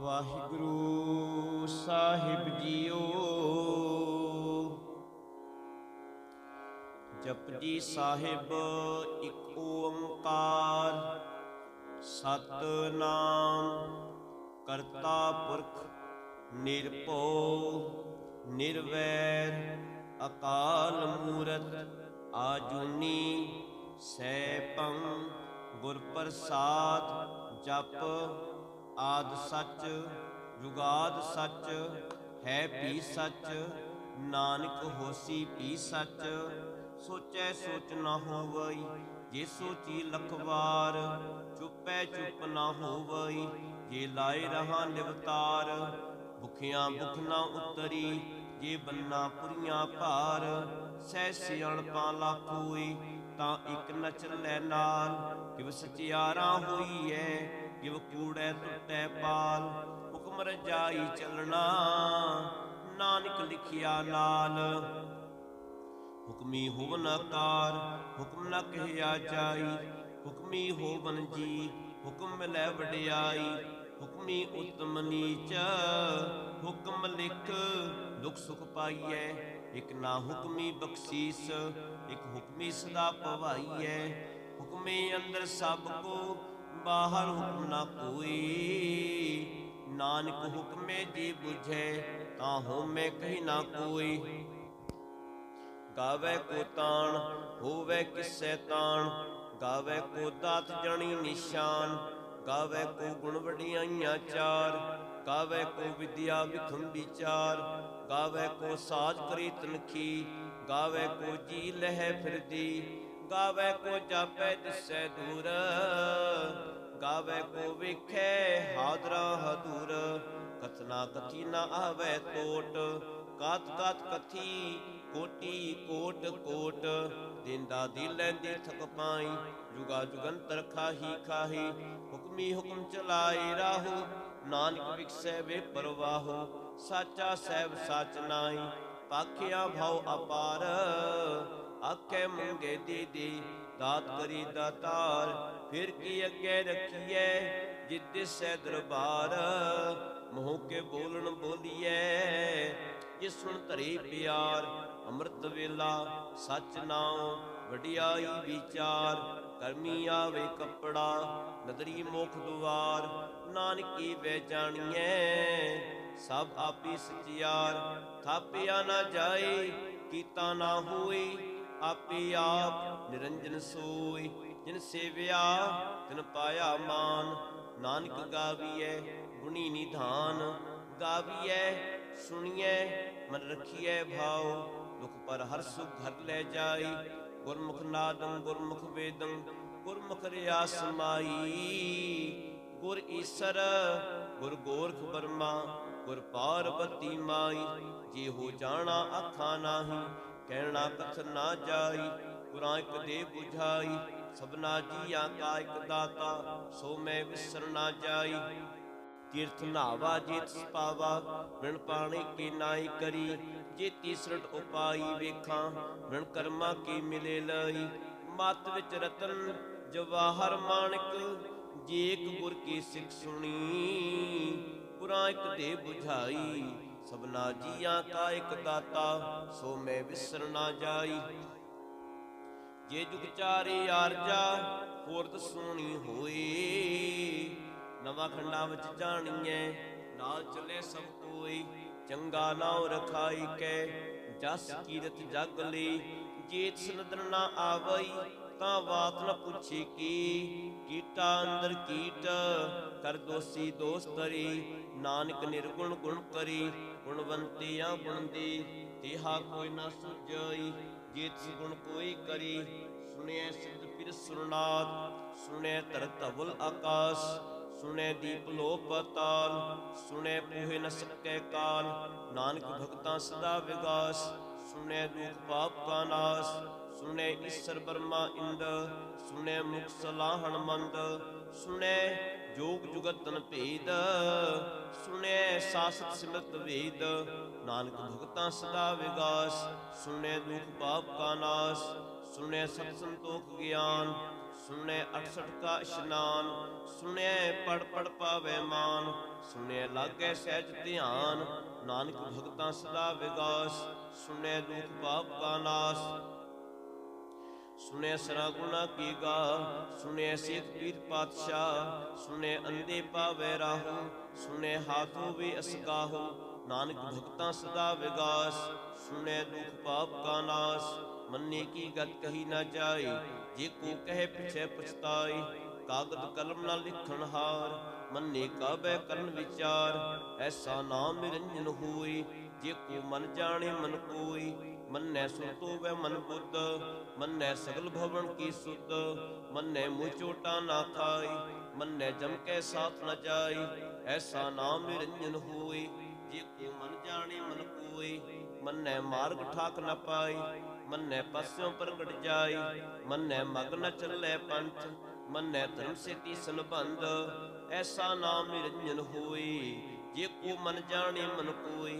ਵਾਹਿਗੁਰੂ ਸਾਹਿਬ JIO. Japji Sahib ਇੱਕ ਓੰਕਾਰ, ਸਤਿਨਾਮ ਕਰਤਾ ਪੁਰਖ ਨਿਰਭਉ ਨਿਰਵੈਰ ਅਕਾਲ ਮੂਰਤ ਆਜੂਨੀ ਸੈਭੰ ਗੁਰ ਪ੍ਰਸਾਦ। ਜਪ ਆਦਿ ਸੱਚ ਜੁਗਾਦ ਸੱਚ ਹੈ ਭੀ ਸੱਚ, ਨਾਨਕ ਹੋਸੀ ਭੀ ਸੱਚ। ਸੋਚੈ ਸੋਚ ਨਾ ਹੋਵਈ, ਜੇ ਸੋਚੀ ਲਖ ਵਾਰ। ਚੁੱਪੈ ਚੁੱਪ ਨਾ ਹੋਵਈ, ਜੇ ਲਾਏ ਰਹਾ ਨਿਵਤਾਰ। ਭੁਖਿਆਂ ਭੁਖ ਨਾ ਉਤਰੀ, ਜੇ ਬੰਨਾ ਪੁਰੀਆਂ ਭਾਰ। ਸਹਿ ਸਿਆਣਪਾਂ ਲੱਖ ਹੋਈ, ਤਾਂ ਇੱਕ ਨ ਚੱਲੈ ਨਾਲ। ਕਿਵ ਸਚਿਆਰਾ ਹੋਈਐ, ਕਿਵ ਕੂੜੈ ਟੁੱਟੈ ਪਾਲ। ਹੁਕਮ ਰਜਾਈ ਚੱਲਣਾ, ਨਾਨਕ ਲਿਖਿਆ ਨਾਲ। ਹੁਕਮੀ ਹੋਵਨ ਆਕਾਰ, ਹੁਕਮ ਨ ਕਹਿਆ ਜਾਈ। ਹੁਕਮੀ ਹੋਵਨ ਜੀ, ਹੁਕਮ ਮਿਲੈ ਵਡਿਆਈ। ਹੁਕਮੀ ਉਤਮ ਨੀਚ, ਹੁਕਮ ਲਿਖ ਦੁਖ ਸੁਖ ਪਾਈਐ। ਇਕ ਨਾ ਹੁਕਮੀ ਬਖਸ਼ੀਸ, ਇਕ ਹੁਕਮੀ ਸਦਾ ਭਵਾਈਐ। ਹੁਕਮੇ ਅੰਦਰ ਸਭ ਕੋ, ਬਾਹਰ ਹੁਕਮ ਨਾ ਕੋਈ। ਨਾਨਕ ਹੁਕਮੇ ਜੇ ਬੁਝੈ, ਤਾਂ ਹੋਮੈ ਕਹੀ ਨਾ ਕੋਈ। ਗਾਵੈ ਕੋ ਤਾਣ, ਹੋਵੈ ਕਿਸੈ ਤਾਣ। ਗਾਵੈ ਕੋ ਦਾਤ ਜਣੀ ਨਿਸ਼ਾਨ। ਗਾਵੈ ਕੋ ਗੁਣ ਵਡਿਆਈਆਂ ਚਾਰ। ਗਾਵੈ ਕੋ ਵਿਦਿਆ ਵਿਖਮ ਵਿਚਾਰ। ਗਾਵੈ ਕੋ ਸਾਜ ਕਰੀ ਤਨਖੀ। ਗਾਵੈ ਕੋ ਜੀ ਲਹੈ ਫਿਰਦੀ। ਗਾਵੈ ਕੋ ਜਾਪੈ ਦਿਸੈ ਦੂਰ। ਗਾਵੈ ਕੋ ਵੇਖੈ ਹਾਦਰਾ ਹਦੂਰ। ਕਥਨਾ ਕਥੀ ਨਾ ਆਵੈ ਟੋਟ, ਕਾਤ ਕਾਤ ਕਥੀ ਕੋਟੀ ਕੋਟ ਕੋਟ। ਦੇਂਦਾ ਦੀ ਲੈਂਦੀ ਥਕ ਪਾਈ, ਜੁਗਾ ਜੁਗੰਤਰ ਖਾਹੀ ਖਾਹੀ। ਹੁਕਮੀ ਹੁਕਮ ਚਲਾਏ ਰਾਹੋ, ਨਾਨਕ ਵਿਖਸੈ ਵੇ ਪਰਵਾਹੋ। ਸਾਚਾ ਸਹਿਬ ਸਚ ਨਾਈ, ਪਾਖਿਆ ਭਉ ਅਪਾਰ। ਆਖੇ ਮੰਗੇ ਦੇ ਦੇ, ਦਾਤ ਕਰੀ ਦਾਤਾਰ। ਫਿਰ ਕੀ ਅੱਗੇ ਰਖੀਐ, ਜਿਤ ਦਿਸੈ ਦਰਬਾਰ। ਮੋਹ ਕੇ ਬੋਲਣ ਬੋਲੀਐ, ਜਿਸ ਸੁਣ ਧਰੇ ਪਿਆਰ। ਅੰਮ੍ਰਿਤ ਵੇਲਾ ਸਚ ਨਾਉ, ਵਡਿਆਈ ਵਿਚਾਰ। ਕਰਮੀ ਆਵੇ ਕੱਪੜਾ, ਨਦਰੀ ਮੋਖ ਦੁਆਰ। ਨਾਨਕੀ ਵੈ ਜਾਣੀਐ, ਸਭ ਆਪੀ ਸਚਿਆਰ। ਥਾਪਿਆ ਨਾ ਜਾਏ, ਕੀਤਾ ਨਾ ਹੋਏ। ਆਪੇ ਆਪ ਨਿਰੰਜਨ ਸੋਈ, ਜਿਨ ਸੇਵਿਆ ਤਿਨ ਪਾਇਆ ਮਾਨ। ਨਾਨਕ ਗਾਵੀਐ ਗੁਣੀ ਨਿਧਾਨ, ਗਾਵੀਐ ਸੁਣੀਐ ਮਨ ਰਖੀਐ ਭਾਉ। ਦੁਖ ਪਰ ਹਰ ਸੁਖ ਘਰ ਲੈ ਜਾਈ, ਗੁਰਮੁਖ ਨਾਦੰ ਗੁਰਮੁਖ ਵੇਦੰ ਗੁਰਮੁਖ ਰਿਆ ਸਮਾਈ। ਗੁਰ ਈਸਰ ਗੁਰ ਗੋਰਖ ਬਰਮਾ, ਗੁਰ ਪਾਰਬਤੀ ਮਾਈ। ਜੇ ਹੋ ਜਾਣਾ ਆਖਾਂ ਨਾਹੀ, ਕਹਿਣਾ ਕਥ ਨਾ ਜਾਈ। ਗੁਰਾਂ ਇਕ ਦੇ 부ਝਾਈ, ਸਭਨਾ ਜੀਆਂ ਕਾ ਇਕ ਦਾਤਾ। ਸੋ ਮੈਂ ਵਿਸਰ ਨਾ ਜਾਈ। ਤੀਰਥ ਨਾਵਾ ਜੇ ਤਿਸ ਪਾਵਾ, ਬਿਨ ਪਾਣੀ ਕੀ ਨਾਹੀ ਕਰੀ। ਜੇ ਤੀਸਰਟ ਉਪਾਈ ਵੇਖਾਂ, ਬਿਨ ਕਰਮਾਂ ਕੀ ਮਿਲੇ ਲਈ। ਮਤ ਵਿੱਚ ਰਤਨ ਜਵਾਹਰ ਮਾਣਿਕ, ਜੇ ਇਕ ਗੁਰ ਕੀ ਸਿੱਖ ਸੁਣੀ। ਗੁਰਾਂ ਇਕ ਦੇ 부ਝਾਈ, ਸਭਨਾ ਜੀਆਂ ਕਾ ਇਕ ਦਾਤਾ। ਸੋ ਮੈਂ ਵਿਸਰ ਨਾ ਜਾਈ। ਜੇ ਜੁਗ ਚਾਰੇ ਆਰਜਾ, ਫੁਰਤ ਸੋਹਣੀ ਹੋਈ। ਨਵਾਂ ਖੰਡਾਂ ਵਿੱਚ ਜਾਣੀਐ, ਨਾਲ ਚੱਲੇ ਸਭ ਕੋਈ। ਚੰਗਾ ਨਾਉ ਰਖਾਈ ਕੈ, ਜਸ ਕੀਰਤ ਜਗ ਲਈ। ਜੇ ਤਿਸ ਨਦਰ ਨਾ ਆਵਈ, ਤਾਂ ਬਾਤ ਨ ਪੁੱਛੀ ਕੀ। ਕੀਟਾ ਅੰਦਰ ਕੀਟ, ਕਰ ਦੋਸੀ ਦੋਸ ਤਰੀ। ਨਾਨਕ ਨਿਰਗੁਣ ਗੁਣ ਕਰੀ, ਗੁਣਵੰਤੀਆਂ ਗੁਣ ਦੀ। ਤਿਹਾ ਕੋਈ ਨਾ ਸੁਝਈ, ਜੇ ਤਿਸ ਗੁਣ ਕੋਈ ਕਰੀ। ਸੁਣਿਐ ਸਿੱਧ ਪਿਰ ਸੁਰਨਾਥ, ਸੁਣਿਐ ਧਰਤ ਧਵਲ ਆਕਾਸ। ਸੁਣਿਐ ਦੀਪ ਲੋ ਪਤਾਲ, ਸੁਣਿਐ ਪੂਹੇ ਨ ਸਕੈ ਕਾਲ। ਨਾਨਕ ਭਗਤਾਂ ਸਦਾ ਵਿਗਾਸ, ਸੁਣਿਐ ਦੁਖ ਪਾਪ ਕਾ ਨਾਸ। ਸੁਣਿਐ ਈਸਰ ਬਰਮਾ ਇੰਦ, ਸੁਣਿਐ ਮੁਖ ਸਲਾਹਣ ਮੰਦ। ਸੁਣਿਐ ਜੋਗ ਜੁਗਤਨ ਭੇਦ, ਸੁਣਿਐ ਸਾਸਤ ਸਿਮਰਤ ਵੇਦ। ਨਾਨਕ ਭਗਤਾਂ ਸਦਾ ਵਿਗਾਸ, ਸੁਣਿਐ ਦੁਖ ਪਾਪ ਕਾ ਨਾਸ। ਸੁਣਿਐ ਸਤ ਸੰਤੋਖ ਗਿਆਨ, सुने 68 का स्नान, सुने पढ़ पढ़ पावे मान, सुने लागे सहज ध्यान, नानक भगतां सदा विगास, सुने दुख पाप का नाश, सुने सरा गुना की गा, सुने सिख पीर पातशाह, सुने अंधे पावे राहु, सुने हाथों भी असगाहु, नानक भगतां सदा विगास, सुने दुख पाप का नाश, मन्ने की गत कही न जाए, जे को कहे पिछे पछताए, कागद कलम न लिखन हार, मन्ने काबे करन विचार, ऐसा नाम निरंजन होई, जे को मन जाने मन कोई, मन्ने सुरतो वै मन बुद्ध, मन्ने सगल भवन की सुध, मन्ने मुँह चोटा ना खाई, मन्ने जम के साथ न जाई, ऐसा नाम निरंजन होई, जे को मन जाने मन कोई, मन्ने मार्ग ठाक न पाई, मन्ने पस्यों प्रगट जाई, मन्ने मग न चले पंथ, मन्ने धर्म से तीसन बंद, ऐसा नाम निरंजन होई, जे को मन जाने मन कोई,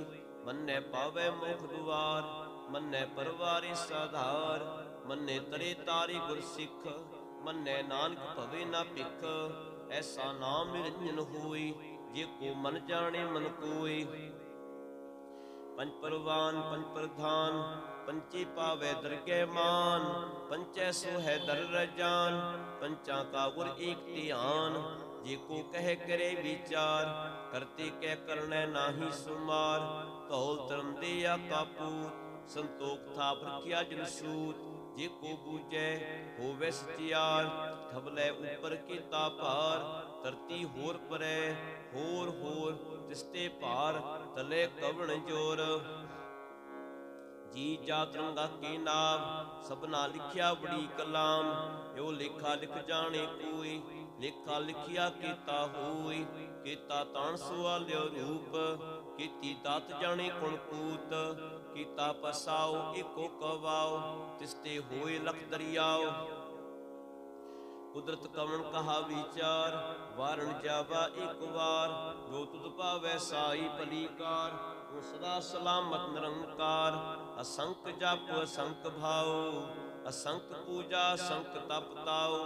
मन्ने पावे मोख द्वार, मन्ने परवारे साधार, मन्ने तरे तारे गुर सिख, मन्ने नानक भवे न भिख, ऐसा नाम निरंजन होई, जे को मन जाने मन कोई। पंच परवान पंच प्रधान, पंचे पावे दरगे मान, पंचै सो है दर रजान, पंचा का गुर एक ध्यान, जे को कह करे विचार, करते कह करने नाही सुमार, कौल धर्म दिया कापूत, संतोख था प्रख्या जन सूत, जे को बूझे होवे सचियार, थबले ऊपर कीता पार, धरती होर परे होर होर, तिसते पार तले कवण जोर, जी जात रंगा के नाम, सबना लिखिया बड़ी कलाम, यो लेखा लिख जाने कोई, लेखा लिखिया कीता होई, कीता तान सुआल्यो रूप, कीती तात जाने कुण कूत, कीता पसाओ एको कवाओ, तिसते होए लख दरियाओ, कुदरत कवन कहा विचार, वारण जावा एक बार, जो तुध पावै साई भलीकार, तू सदा सलामत निरंकार, असंख जप असंख भाव, असंख पूजा असंख तप ताओ,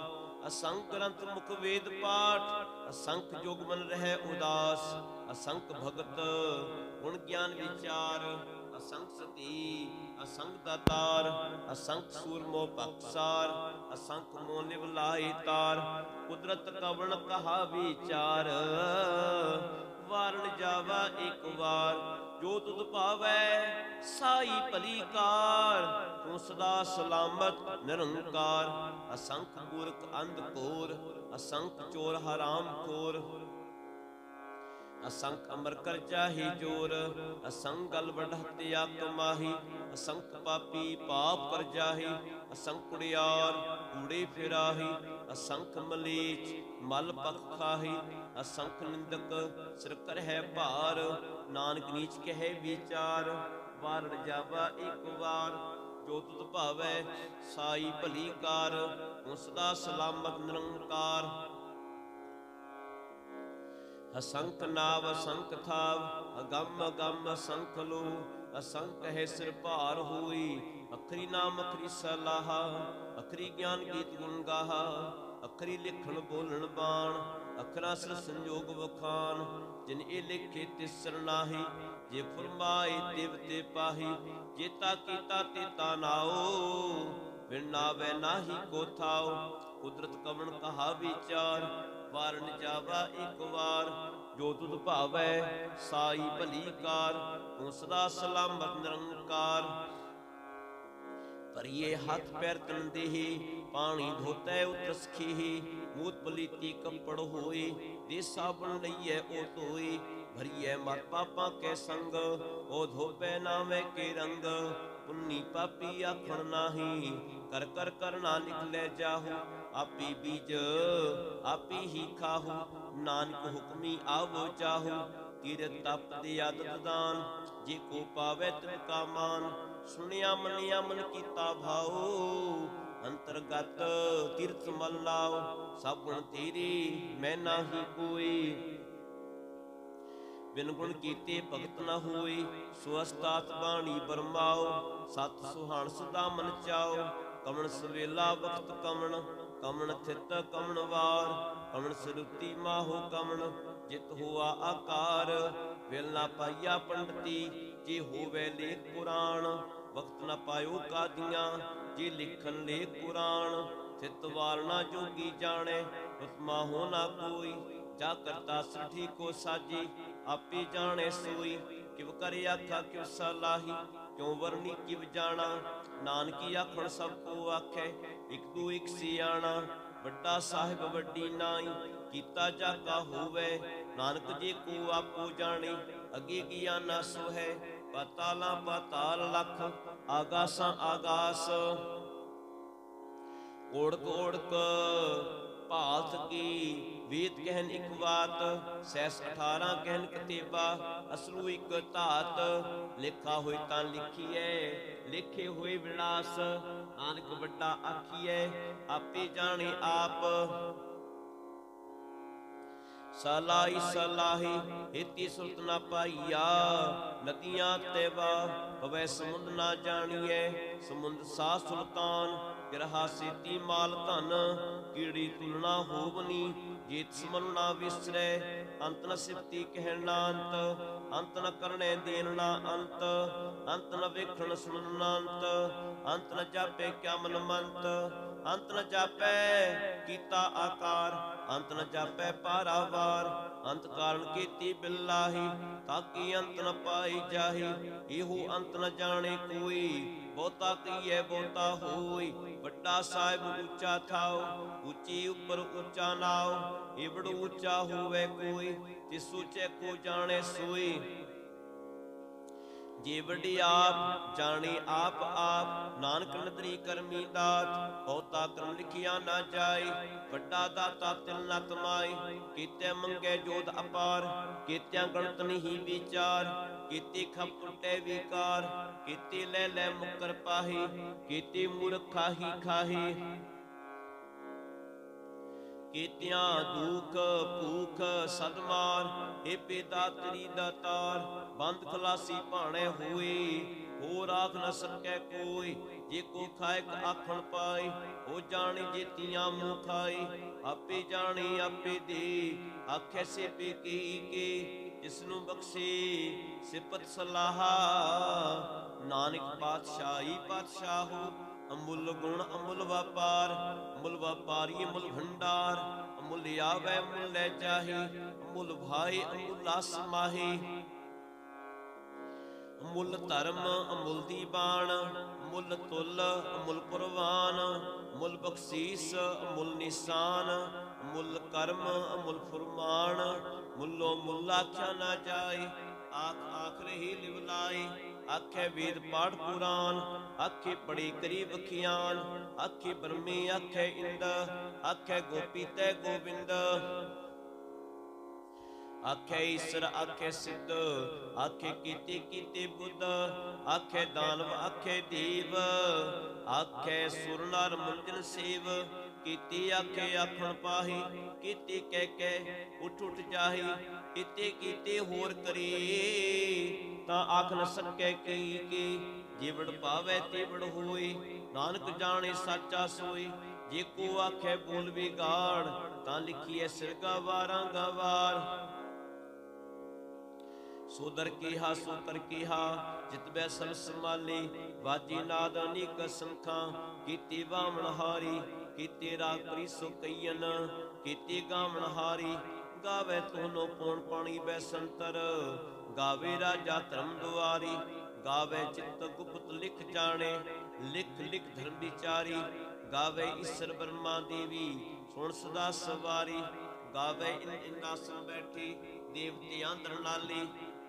असंख ग्रंथ मुख वेद पाठ, असंख जोग मन रहे उदास, असंख भगत गुण ज्ञान विचार, असंख सती असंख दातार, असंख सूरमो पक्षसार, असंख मोह निवलाए तार, कुदरत कवण कहा विचार, वारण जावा एक बार, जो तुध पावै साई भलीकार, तू सदा सलामत निरंकार, असंख मूर्ख अंध घोर, असंख चोर हराम खोर, असंख अमर कर जाहि जोर, असंख गल बढ़ हत्या कमाही, असंख पापी पाप कर जाहि, असंख कुड़ियार कूड़े फिराही, असंख मलीच मल पख खाही, असंख निंदक सिर कर है भार, नानक नीच कहे विचार, वारण जावा एक बार, जो तुध भावै साई भलीकार, तू सदा सलामत निरंकार, असंख नाव असंख थाव, अगम अगम असंख लो, असंख है सिर भार होई, अखरी नाम अखरी सलाह, अखरी ज्ञान गीत गुण गाहा, अखरी लिखण बोलण बाण, अखरा सिर संजोग वखान, जिन ए लिखे तिस सरनाही, जे फरमाए तिव ते पाही, जेता कीता तेता नाओ, बिन नावे नाही को थाओ, कुदरत कवण कहा विचार, वारण जावा एक बार, जो तुध भावै साई भलीकार, तू सदा सलामत निरंकार, परिए हाथ पैर तन देहि, पानी धोतै उतरस खीहि, मूत पलीती कपड़ होए, दे साबन लइए ओ धोए, भरिए मत पापा के संग, ओ धोपै नावे के रंग, पुन्नी पापी आखण नाही, कर कर करना निकले जाहु, आपी बीज आपी ही खाहु, नानक हुक्मी आवो चाहु, तीरथ तप दे आदत दान, जे को पावै तिन का मान, सुनिया मनिया मन कीता भाओ, अंतरगत तीर्थ मल लाओ, सब गुण तेरे मैं नाही कोई, बिन गुण कीते भगत न होई, सुअस्तात बाणी बरमाओ, सत सुहान सदा मन चाओ, कमन सवेला वक्त कमन, ਕਮਣ ਥਿਤ ਕਮਣ ਵਾਰ, ਕਮਣ ਸਰੂਤੀ ਮਾਹੋ ਕਮਣ, ਜਿਤ ਹੁਆ ਆਕਾਰ। ਵਿਲ ਨਾ ਪਾਈਆ ਪੰਡਤੀ, ਜੇ ਹੋਵੇ ਲੇਖ ਪੁਰਾਣ, ਵਕਤ ਨਾ ਪਾਇਓ ਕਾਦੀਆਂ, ਜੇ ਲਿਖਣ ਲੇਖ ਪੁਰਾਣ। ਥਿਤ ਵਾਰ ਨਾ ਜੋਗੀ ਜਾਣੇ, ਉਤਮਾ ਹੋ ਨਾ ਕੋਈ, ਜਾ ਕਰਤਾ ਸ੍ਰਿਠੀ ਕੋ ਸਾਜੀ, ਆਪੇ ਜਾਣੇ ਸੋਈ। ਕਿਵ ਕਰ ਆਖਾ ਕਿਵ ਸਲਾਹੀ, ਕਿਉ ਵਰਨੀ ਕਿਵ ਜਾਣਾ। ਨਾਨਕੀ ਆਖਣ ਸਭ ਕੋ ਆਖੈ, ਇਕ ਦੂ ਇਕ ਸਿਆਣਾ। ਵੱਡਾ ਸਾਹਿਬ ਵੱਡੀ ਨਾਈ, ਕੀਤਾ ਜਾਗਾ ਹੋਵੇ। ਨਾਨਕ ਜੇ ਕੋ ਆਪੋ ਜਾਣੇ, ਅੱਗੇ ਕੀਆ ਨਾ ਸੋਹੈ। ਪਾਤਾਲਾਂ ਪਾਤਾਲ ਲਖ, ਆਗਾਸਾਂ ਆਗਾਸ। ਓੜਕ ਓੜਕ ਭਾਲਤ ਕੀ, ਵੇਦ ਕਹਿਨ ਇਕ ਬਾਤ। ਸੈਸ 18 ਕਹਿਨ ਕਤੇਬਾ, ਅਸਰੂ ਇਕ ਧਾਤ। ਲਿਖਾ ਹੋਇ ਤਾਂ ਲਿਖੀਐ, ਲਿਖੇ ਹੋਏ ਵਿਲਾਸ। ਨਾਨਕ ਵੱਡਾ ਆਖੀਐ, ਆਪੇ ਜਾਣੇ ਆਪ। ਸਲਾਹੀ ਸਲਾਹੀ ਏਤੀ ਸੁਰਤ ਨਾ ਪਾਈਆ, ਨਦੀਆਂ ਤੈਵਾ ਪਵੈ ਸਮੁੰਦ ਨਾ ਜਾਣੀਐ। ਸਮੁੰਦ ਸਾ ਸੁਲਤਾਨ, ਗਿਰਹਾ ਸੇਤੀ ਮਾਲ ਧਨ। ਕੀੜੀ ਤੁਲਨਾ ਹੋਵਨੀ, ਜੀਤ ਸਮਨ ਨਾ ਵਿਸਰੈ। ਅੰਤ ਨ ਸਿਫਤੀ ਕਹਿਣ ਨਾ ਅੰਤ, ਅੰਤ ਨ ਕਰਨੇ ਦੇਣ ਨਾ ਅੰਤ। ਅੰਤ ਨ ਵੇਖਣ ਸੁਣਨ ਨਾ ਅੰਤ, ਅੰਤ ਨ ਜਾਪੇ ਕਿਆ ਮਨ ਮੰਤ। ਅੰਤ ਨ ਜਾਪੈ ਕੀਤਾ ਆਕਾਰ, ਅੰਤ ਨ ਜਾਪੈ ਪਾਰਾਵਾਰ। ਅੰਤ ਕਾਰਨ ਕੀਤੀ ਬਿਲਾਹੀ, ਤਾਕੀ ਅੰਤ ਨ ਪਾਈ ਜਾਹੀ। ਇਹੋ ਅੰਤ ਨ ਜਾਣੇ ਕੋਈ, ਬਹੁਤਾ ਕਹੀਐ ਬਹੁਤਾ ਹੋਈ। ਵੱਡਾ ਸਾਹਿਬ ਉੱਚਾ ਥਾਉ, ਉੱਚੀ ਉੱਪਰ ਉੱਚਾ ਨਾਉ। ਏਵੜ ਉੱਚਾ ਹੋਵੇ ਕੋਈ, ਤਿਸ ਉੱਚੇ ਕੋ ਜਾਣੇ ਸੋਈ। ਜੇ ਵੱਡੀ ਆਪ ਜਾਣੇ ਆਪ ਆਪ, ਨਾਨਕ ਨਦਰੀ ਕਰਮੀ ਦਾਤ। ਬਹੁਤਾ ਕਰਮ ਲਿਖਿਆ ਨਾ ਜਾਈ, ਵੱਡਾ ਦਾਤਾ ਤਿਲ ਨਾ ਕਮਾਈ। ਕੀਤੇ ਮੰਗੇ ਜੋਧ ਅਪਾਰ, ਕੀਤਿਆਂ ਗਣਤ ਨਹੀਂ ਵਿਚਾਰ। ਕੀਤੀ ਖਪ ਟੁੱਟੇ ਵਿਕਾਰ, ਕੀਤੀ ਲੈ ਲੈ ਮੁਕਰ ਪਾਹੀ। ਕੀਤੀ ਮੂਰਖ ਖਾਹੀ ਖਾਹੀ, ਕੀਤਿਆਂ ਦੁਖ ਭੂਖ ਸਦਮਾਰ। ਏ ਪਿਤਾ ਤੇਰੀ ਦਾਤਾਰ, ਬੰਦ ਖਲਾਸੀ ਭਾਣੇ ਹੋਈ। ਹੋਰ ਆਖ ਨ ਸਕੈ ਕੋਈ, ਜੇ ਕੋ ਖਾਇਕ ਆਖਣ ਪਾਈ। ਉਹ ਜਾਣੀ ਜੇਤੀਆਂ ਮੂੰਹ ਖਾਈ, ਆਪੇ ਜਾਣੀ ਆਪੇ ਦੇ। ਆਖੈ ਸੇਪੇ ਕੀ ਕੀ, ਜਿਸਨੂੰ ਬਖਸ਼ੇ ਸਿਫਤ ਸਲਾਹਾ। ਨਾਨਕ ਪਾਤਸ਼ਾਹੀ ਪਾਤਸ਼ਾਹੋ, ਅਮੁੱਲ ਗੁਣ ਅਮੁੱਲ ਵਪਾਰ। ਅਮੁੱਲ ਵਪਾਰੀ ਅਮੁੱਲ ਭੰਡਾਰ, ਅਮੁੱਲ ਆਵੈ ਅਮੁੱਲ ਲੈ ਜਾਹੀ। ਅਮੁੱਲ ਭਾਈ ਅਮੁੱਲਾ ਸਮਾਹੀ। ਅਮੁੱਲ ਧਰਮ ਅਮੁੱਲ ਦੀ ਬਾਣ, ਅਮੁੱਲ ਤੁਲ ਅਮੁੱਲ ਕੁਰਬਾਨ। ਅਮੁੱਲ ਬਖਸ਼ੀਸ ਅਮੁੱਲ ਨਿਸ਼ਾਨ, ਅਮੁੱਲ ਕਰਮ ਅਮੁੱਲ ਫੁਰਮਾਨ। ਮੁੱਲੋ ਮੁੱਲ ਆਖਿਆ ਨਾ ਜਾਏ, ਆਖ ਆਖ ਰਹੀ ਲਿਵ ਲਾਈ। ਆਖੇ ਵੇਦ ਪਾਠ ਪੁਰਾਨ, ਆਖੇ ਪੜੀ ਕਰੀ ਵਖਿਆਨ। ਆਖੇ ਬ੍ਰਹਮੀ ਆਖੇ ਇੰਦ, ਆਖੇ ਗੋਪੀ ਤੈ ਗੋਬਿੰਦ। ਆਖੇ ਈਸਰ ਆਖੇ ਸਿੱਧ, ਆਖੇ ਕੀਤੇ ਕੀਤੇ ਬੁੱਧ। ਆਖੇ ਦਾਨਵ ਆਖੇ ਦੇਵ, ਆਖੇ ਸੁਰ ਨਰ ਮੁੰਜਨ ਸੇਵ। ਕੀਤੀ ਆਖੇ ਆਖਣ ਪਾਹੀ, ਕੀਤੀ ਕਹਿ ਕੇ ਉਠ ਉਠ ਜਾਹੀ। ਕੀਤੇ ਕੀਤੇ ਹੋਰ ਕਰੀ, ਤਾਂ ਆਖ ਨ ਸਕੈ ਕੀ। ਜਿਵੜ ਪਾਵੈ ਤਿਵੜ ਹੋਈ, ਨਾਨਕ ਜਾਣੇ ਸਾਚਾ ਸੋਈ। ਜੇ ਕੋ ਆਖੇ ਬੋਲ ਵਿਗਾੜ, ਤਾਂ ਲਿਖੀਐ ਸਿਰਗਾ ਵਾਰਾਂ ਗਵਾਰ। ਸੋਦਰ ਕੀਹਾ ਸੋਤਰ ਕੀਹਾ, ਜਿਤ ਬੈ ਸਭ ਸਮਾਲੀ। ਵਾਜੀ ਨਾਦ ਅਨੇਕ ਸੰਖਾਂ, ਕੀਤੀ ਵਾਮਣ ਹਾਰੀ। ਕੀਤੀ ਰਾਗ ਪ੍ਰੀ ਸੋ ਕਈਨ, ਕੀਤੀ ਗਾਵਣ ਹਾਰੀ। ਗਾਵੇ ਤੋਨੋ ਪੌਣ ਪਾਣੀ ਬੈ ਸੰਤਰ, ਗਾਵੇ ਰਾਜਾ ਧਰਮ ਦੁਆਰੀ। ਗਾਵੇ ਚਿੱਤ ਗੁਪਤ ਲਿਖ ਜਾਣੇ, ਲਿਖ ਲਿਖ ਧਰਮ ਵਿਚਾਰੀ। ਗਾਵੇ ਈਸ਼ਰ ਬ੍ਰਹਮਾ ਦੇਵੀ, ਸੁਣ ਸਦਾ ਸਵਾਰੀ। ਗਾਵੇ ਇਨ ਆਸਣ ਬੈਠੀ, ਦੇਵਤੇ ਆਂਦਰ ਨਾਲੀ।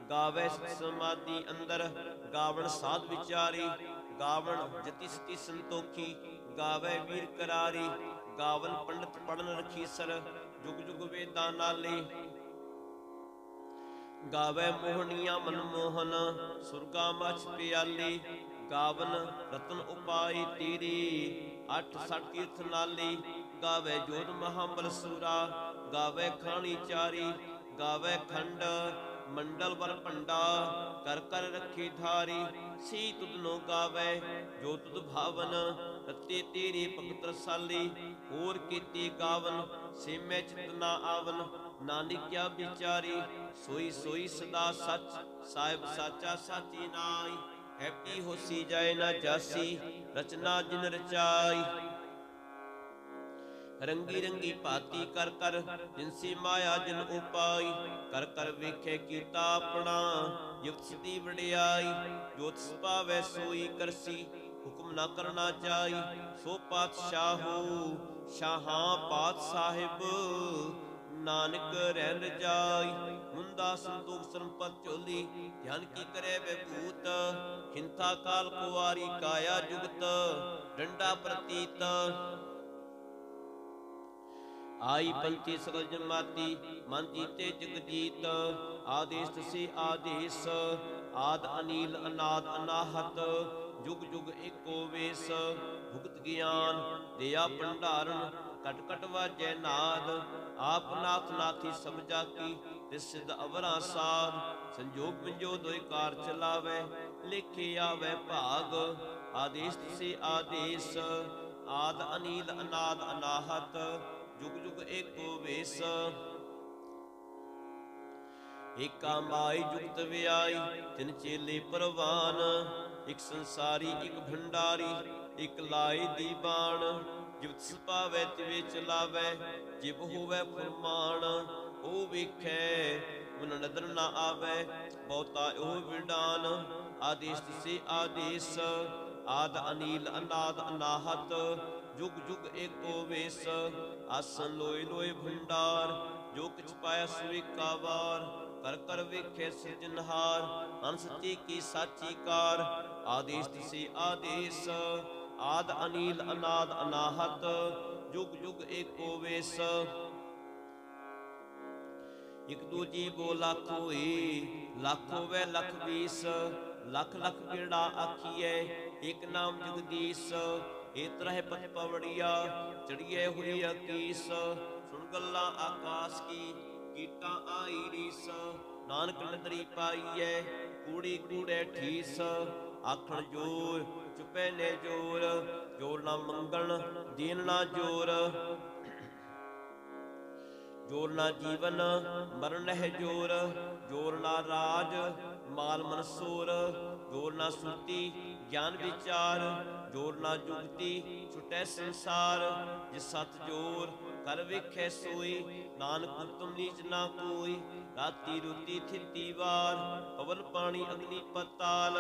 ਗਾਵੇ ਸਮਾਧੀ ਅੰਦਰ, ਗਾਵਣ ਸਾਧ ਵਿਚਾਰੀ। ਗਾਵਣ ਜਤੀ ਸਤੀ ਸੰਤੋਖੀ, ਗਾਵੇ ਵੀਰ ਕਰਾਰੀ। ਗਾਵਨ ਪੰਡਤ ਪੜਨ ਰਖੀਸਰ, ਜੁਗ ਜੁਗ ਵੇਦਾਂ ਨਾਲੀ। ਗਾਵੇ ਮੋਹਣੀਆਂ ਮਨਮੋਹਨ, ਸੁਰਗਾ ਮਛ ਪਿਆਲੀ। ਗਾਵਨ ਰਤਨ ਉਪਾਈ ਤੀਰੀ, 8 ਤੀਰਥ ਨਾਲੀ। ਗਾਵੇ ਜੋਧ ਮਹਾਬਲ ਸੂਰਾ, ਗਾਵੇ ਖਾਣੀ ਚਾਰੀ। ਗਾਵੇ ਖੰਡ ਮੰਡਲ ਵਰ ਭੰਡਾ ਕਰ ਕਰ ਰੱਖੀ ਧਾਰੀ। ਸੀ ਤੁਧਨੋ ਗਾਵੇ ਜੋ ਤੁਧ ਭਾਵਨ, ਰਤੇ ਤੇਰੇ ਭਗਤ ਰਸਾਲੀ। ਹੋਰ ਕੀਤੀ ਗਾਵਨ ਸੇ ਮੈਂ ਚਿਤ ਨਾ ਆਵਨ, ਨਾਨਕ ਕਿਆ ਵਿਚਾਰੀ। ਸੋਈ ਸੋਈ ਸਦਾ ਸੱਚ ਸਾਹਿਬ ਸਾਚਾ ਸਾਚੀ ਨਾਈ। ਹੈਪੀ ਹੋਸੀ ਜਾਏ ਨਾ ਜਾਸੀ, ਰਚਨਾ ਜਿਨ ਰਚਾਈ। ਰੰਗੀ ਰੰਗੀ ਭਾਤੀ ਕਰ ਕਰ ਜਿਨਸੀ ਮਾਇਆ ਜਿਨ ਉਪਾਈ। ਕਰ ਕਰ ਵੇਖੇ ਕੀਤਾ ਆਪਣਾ ਯੁਕਤ ਸਦੀ ਵਡਿਆਈ। ਜੋ ਤਿਸ ਭਾਵੈ ਸੋਈ ਕਰਸੀ, ਹੁਕਮ ਨਾ ਕਰਨਾ ਚਾਈ। ਸੋ ਪਾਤਸ਼ਾਹੂ ਸ਼ਾਹਾਂ ਪਾਤ ਸਾਹਿਬ, ਨਾਨਕ ਰਹਿਣ ਰਜਾਈ। ਮੁੰਦਾ ਸੰਤੋਖ ਸਰਮਪਤ ਝੋਲੀ, ਧਿਆਨ ਕੀ ਕਰੇ ਬੇਭੂਤ। ਖਿੰਥਾ ਕਾਲ ਕੁਵਾਰੀ ਕਾਇਆ ਜੁਗਤ, ਡੰਡਾ ਪ੍ਰਤੀਤ। ਆਈ ਪੰਥੀ ਸਗਲ ਜਮਾਤੀ, ਮਨ ਜੀਤੇ ਜਗ ਜੀਤ। ਆਦੇਸ ਤਸੇ ਆਦੇਸ, ਆਦ ਅਨੀਲ ਅਨਾਦ ਅਨਾਹਤ। ਜੁਗ ਜੁਗ ਏਕੋ ਵੇਸ, ਭੁਗਤ ਗਿਆਨ ਦਿਆ ਭੰਡਾਰਨ। ਕਟ ਕਟ ਵਾਜੈ ਨਾਦ, ਆਪ ਨਾਥ ਨਾਥੀ ਸਭ ਜਾਕੀ। ਤਿਸ ਸਿਧ ਅਵਰਾ ਸਾਧ, ਸੰਜੋਗ ਵਿੰਜੋ ਦੋਇ ਕਾਰ ਚਲਾਵੇ। ਲੇਖੇ ਆਵੇ ਭਾਗ, ਆਦੇਸ ਤਸੇ ਆਦੇਸ। ਆਦ ਅਨੀਲ ਅਨਾਦ ਅਨਾਹਤ, ਜੁਗ ਜੁਗ ਏਕੋ ਵੇਸ। ਏਕਾ ਮਾਈ ਜੁਗਤ ਵਿਆਈ, ਤਿਨ ਚੇਲੇ ਪ੍ਰਵਾਨ। ਇਕ ਸੰਸਾਰੀ ਇਕ ਭੰਡਾਰੀ, ਇਕ ਲਾਏ ਦੀਵਾਨ। ਜਿਵ ਸੁਭਾਵੈ ਤਿਵੇਂ ਚਲਾਵੈ, ਜਿਵ ਹੋਵੈ ਫੁਰਮਾਨ। ਉਹ ਵੇਖੈ ਮਨ ਨਦਰ ਨਾ ਆਵੈ, ਬਹੁਤਾ ਉਹ ਵਿਡਾਨ। ਆਦੇਸ ਤਸੇ ਆਦੇਸ, ਆਦ ਅਨੀਲ ਅਨਾਦ ਅਨਾਹਤ। ਜੁਗ ਜੁਗ ਏਕੋ ਵੇਸ, ਆਸਨ ਲੋਏ ਲੋਏ ਭੰਡਾਰ। ਜੋ ਕਿਛ ਪਾਇਆ ਸੋ ਏਕਾ ਵਾਰ, ਕਰ ਕਰ ਵੇਖੇ ਸਿਰਜਨਹਾਰ। ਅਨ ਸੱਚੀ ਕੀ ਸਾਚੀ ਕਾਰ, ਆਦੇਸ ਤਸੇ ਆਦੇਸ। ਆਦ ਅਨੀਲ ਅਨਾਦ ਅਨਾਹਤ, ਜੁਗ ਜੁਗ ਏਕੋ ਵੇਸ। ਇਕ ਦੂਜੀ ਬੋ ਲੱਖ ਹੋਈ, ਲੱਖ ਹੋਵੇ ਲੱਖ ਵੀਸ। ਲੱਖ ਲੱਖ ਕਿਹੜਾ ਆਖੀਐ, ਇਕ ਨਾਮ ਜਗਦੀਸ਼। ਏ ਤਰਹਿ ਪਤ ਪਵੜੀਆ, ਚੜੀਏ ਹੋਈ ਅਕੀਸ। ਸੁਣ ਗੱਲਾਂ ਆਕਾਸ ਕੀ, ਕੀਟਾਂ ਆਈ ਰੀਸ। ਨਾਨਕ ਨਦਰੀ ਪਾਈਐ, ਕੂੜੀ ਕੂੜੇ ਠੀਸ। ਆਖਣ ਜੋਰ ਚੁਪੈ ਨੇ ਜੋਰ, ਜੋਰ ਨਾ ਮੰਗਣ ਦੀਨ ਨਾ ਜੋਰ। ਜੋਰ ਨਾ ਜੀਵਨ ਮਰਨ ਹੈ ਜੋਰ, ਜੋਰ ਨਾ ਰਾਜ ਮਾਲ ਮਨਸੂਰ। ਜੋਰ ਨਾ ਸੁਰਤੀ ਗਿਆਨ ਵਿਚਾਰ, ਜੋਰ ਨਾ ਜੁਗਤੀ ਛੁਟੈ ਸੰਸਾਰ। ਜਿਸ ਸਤ ਜੋਰ ਕਰ ਵੇਖੈ ਸੋਈ, ਨਾਨਕ ਉਤਮ ਨੀਚ ਨਾ ਕੋਈ। ਰਾਤੀ ਰੁਤੀ ਥਿਤੀ ਵਾਰ, ਪਵਨ ਪਾਣੀ ਅਗਨੀ ਪਤਾਲ।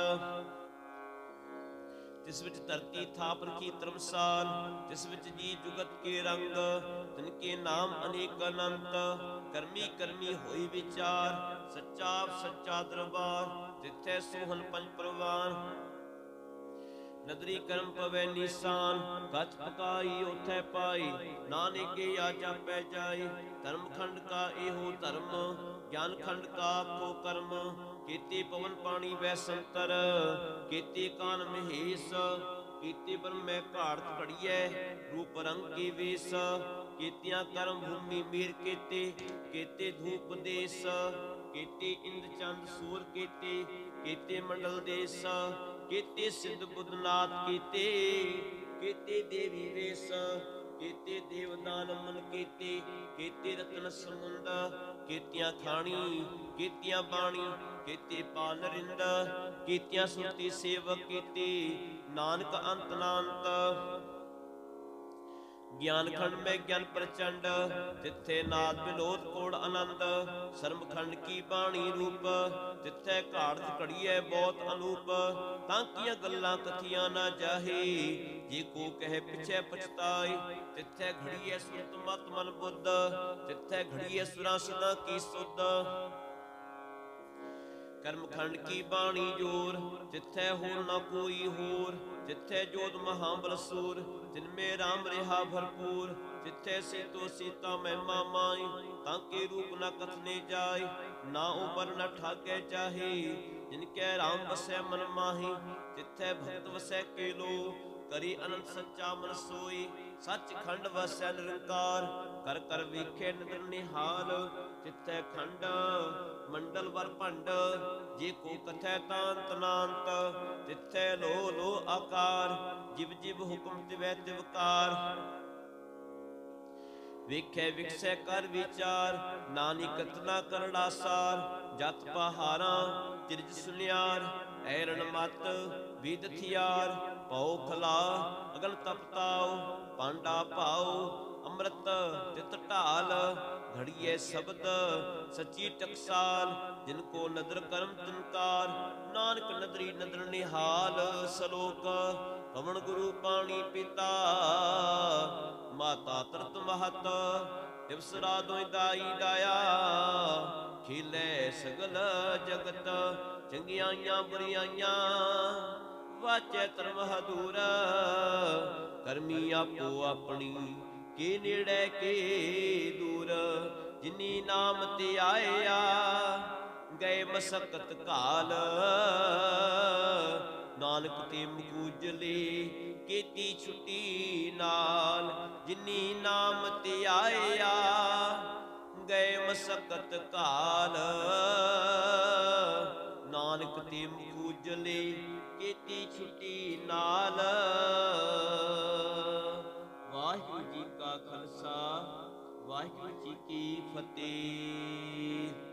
ਤਿਸ ਵਿੱਚ ਧਰਤੀ ਥਾਪ ਰਖੀ ਧਰਮਸਾਲ। ਤਿਸ ਵਿੱਚ ਜੀ ਜੁਗਤ ਕੇ ਰੰਗ, ਤਿਨ ਕੇ ਨਾਮ ਅਨੇਕ ਅਨੰਤ। ਕਰਮੀ ਕਰਮੀ ਹੋਈ ਵਿਚਾਰ, ਸੱਚਾ ਸੱਚਾ ਦਰਬਾਰ। ਤਿੱਥੈ ਸੋਹਨ ਪੰਜ ਪ੍ਰਵਾਨ, ਨਦਰੀ ਕਰਮ ਪਵੈ ਨੀਸਾਨ। ਕਛ ਪਕਾਈ ਉਥੈ ਪਾਈ, ਨਾਨਕੇ ਆ ਜਾਪੈ ਜਾਈ। ਧਰਮ ਖੰਡ ਕਾ ਇਹੋ ਧਰਮ, ਗਿਆਨ ਖੰਡ ਕਾ ਆਪੋ ਕਰਮ। ਕੀਤੀ ਪਵਨ ਪਾਣੀ ਵੈ ਸੰਤਰ, ਕੀਤੀ ਕਾਨ ਮਹੇਸ਼। ਕੀਤੀ ਬ੍ਰਹਮੈ ਘਾੜਤ ਘੜੀਐ, ਰੂਪ ਰੰਗ ਕੀ ਵੇਸ। ਕੀਤੀਆਂ ਕਰਮ ਭੂਮੀ ਮੀਰ ਕੀਤੇ, ਕੀਤੇ ਧੂਪ ਦੇਸ। ਕੀਤੇ ਇੰਦ ਚੰਦ ਸੂਰ ਕੀਤੇ, ਕੀਤੇ ਮੰਡਲ ਦੇਸ। ਕੀਤੇ ਸਿੱਧ ਬੁੱਧਨਾਥ ਕੀਤੇ, ਕੀਤੇ ਦੇਵੀ ਵੇਸ। ਕੀਤੇ ਦੇਵਦਾਨ ਮਨ ਕੀਤੇ, ਕੀਤੇ ਰਤਨ ਸਮੁੰਦ। ਕੀਤੀਆਂ ਖਾਣੀ ਕੀਤੀਆਂ ਬਾਣੀ, ਕੀਤੇ ਪਾਲ ਨਰਿੰਦ। ਕੀਤੀਆਂ ਸੁਰਤੀ ਸੇਵਕ ਕੀਤੀ, ਨਾਨਕ ਅੰਤ ਨਾ ਅੰਤ। ਗਿਆਨ ਖੰਡ ਮੈਂ ਗਿਆਨ ਪ੍ਰਚੰਡ, ਤਿੱਥੇ ਨਾਦ ਬਿਲੋਦ ਕੋੜ ਆਨੰਦ। ਸਰਮ ਖੰਡ ਕੀ ਬਾਣੀ ਰੂਪ, ਤਿੱਥੇ ਘਾੜਤ ਘੜੀਐ ਬਹੁਤ ਅਨੂਪ। ਤਾਂ ਕੀਆਂ ਗੱਲਾਂ ਕਥੀਆਂ ਨਾ ਜਾਹੇ, ਜੇ ਕੋ ਕਹੇ ਪਿਛੈ ਪਛਤਾਈ। ਤਿੱਥੇ ਘੜੀਐ ਸੁਰਤ ਮਤ ਮਨ ਬੁੱਧ, ਤਿੱਥੇ ਘੜੀਐ ਸੁਰਾਂ ਸਿਧਾਂ ਕੀ ਸੁਧ। ਕਰਮ ਖੰਡ ਕੀ ਬਾਣੀ ਜੋਰ, ਤਿੱਥੈ ਹੋਰ ਨਾ ਕੋਈ ਹੋਰ। ਤਿੱਥੈ ਜੋਤ ਮਹਾਬਲ ਸੂਰ, ਤਿਨਮੇ ਰਾਮ ਰਿਹਾ ਭਰਪੂਰ। ਤਿੱਥੈ ਸੀਤੋ ਸੀਤਾ ਮਹਿਮਾ ਮਾਈ, ਤਾਂ ਕੇ ਰੂਪ ਨ ਕਥਨੇ ਜਾਏ। ਨਾ ਉਬਰ ਨ ਠਾਗੈ ਚਾਹੇ, ਜਿਨ ਕੈ ਰਾਮ ਵਸੈ ਮਨ ਮਾਹੀ। ਤਿੱਥੈ ਭਗਤ ਵਸੈ ਕੇਲੋ, ਕਰੀ ਅਨੰਤ ਸੱਚਾ ਮਨ ਸੋਈ। ਸੱਚ ਖੰਡ ਵਸੈ ਨਿਰੰਕਾਰ, ਕਰ ਕਰ ਵੇਖੇ ਨਿਦਰ ਨਿਹਾਲ। ਤਿੱਥੈ ਖੰਡ ਮੰਡਲ ਵਰ ਭੰਡ, ਜੇ ਕੋ ਕਥੈ ਤਾਂਤ ਨਾਂਤ, ਤਿੱਥੈ ਲੋ ਲੋ ਆਕਾਰ, ਜਿਵ ਜਿਵ ਹੁਕਮ ਤਿਵੈ ਤਿਵਕਾਰ। ਵੇਖੈ ਵਿਖਸੈ ਕਰ ਵਿਚਾਰ, ਨਾਨਕ ਕਤਨਾ ਕਰੜਾ ਸਾਰ, ਜਤ ਪਹਾਰਾਂ ਤਿਰਜ ਸੁਨਿਆਰ, ਐਰਣ ਮਤ ਵਿਦ ਥਿਆਰ, ਪਉ ਖਲਾ ਅਗਲ ਤਪਤਾਉ, ਪਾਂਡਾ ਭਾਉ ਅੰਮ੍ਰਿਤ ਤਿਤ ਢਾਲ, ਘੜੀਏ ਸ਼ਬਦ ਸੱਚੀ ਟਕਸਾਲ, ਜਿਨ ਕੋ ਨਦਰ ਕਰਮ ਤਨਕਾਰ, ਨਾਨਕ ਨਦਰੀ ਨਦਰ ਨਿਹਾਲ। ਸਲੋਕ ਪਵਨ ਗੁਰੂ ਪਾਣੀ ਪਿਤਾ, ਮਾਤਾ ਤਰਤ ਮਹਤ, ਦਿਵਸ ਰਾਤ ਦੋਇ ਦਾਈ ਦਾਇਆ, ਖੇਲੇ ਸਗਲ ਜਗਤ, ਚੰਗਿਆਈਆਂ ਬੁਰੀਆਈਆਂ ਵਾਚੈ ਧਰਮ ਹਦੂਰ, ਕਰਮੀ ਆਪੋ ਆਪਣੀ ਕੇ ਨੇੜੇ ਕੇ ਦੂਰ, ਜਿਨੀ ਨਾਮ ਤੇ ਆਇਆ ਗਏ ਮਸਕਤ ਘਾਲ, ਨਾਨਕ ਤੇ ਮੁਕੂਜਲੇ ਕੀਤੀ ਛੁੱਟੀ ਨਾਲ, ਜਿਨੀ ਨਾਮ ਤੇ ਆਇਆ ਗਏ ਮਸਕਤ ਘਾਲ, ਨਾਨਕ ਤੇ ਮੁਕੂਜਲੇ ਕੀਤੀ ਛੁੱਟੀ ਨਾਲ। ਵਾਹਿਗੁਰੂ ਜੀ ਕਾ ਖਾਲਸਾ, ਵਾਹਿਗੁਰੂ ਜੀ ਕੀ ਫਤਿਹ।